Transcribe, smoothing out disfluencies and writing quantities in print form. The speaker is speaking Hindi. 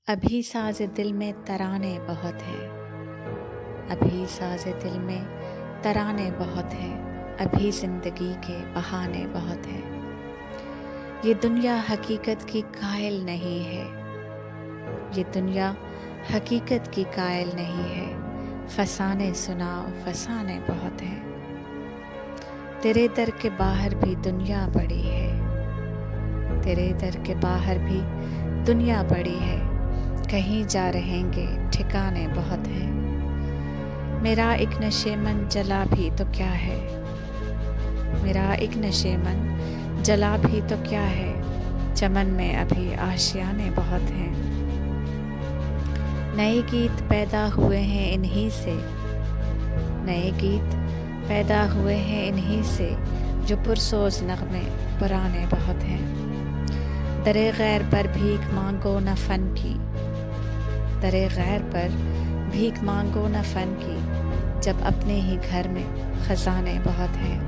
अभी साज़ दिल में तराने बहुत हैं। अभी साज़ दिल में तराने बहुत हैं। अभी ज़िंदगी के बहाने बहुत हैं। ये दुनिया हकीकत की कायल नहीं है। ये दुनिया हकीकत की कायल नहीं है। फसाने सुनाओ फसाने बहुत हैं। तेरे दर के बाहर भी दुनिया बड़ी है। तेरे दर के बाहर भी दुनिया बड़ी है। कहीं जा रहेंगे ठिकाने बहुत हैं। मेरा एक नशेमन जला भी तो क्या है। मेरा एक नशेमन जला भी तो क्या है। चमन में अभी आशियाने बहुत हैं। नए गीत पैदा हुए हैं इन्हीं से। नए गीत पैदा हुए हैं इन्हीं से। जो पुरसोज नगमे पुराने बहुत हैं। दरे गैर पर भीख मांगो न फन की। दरे गैर पर भीख मांगो न फन की। जब अपने ही घर में खजाने बहुत हैं।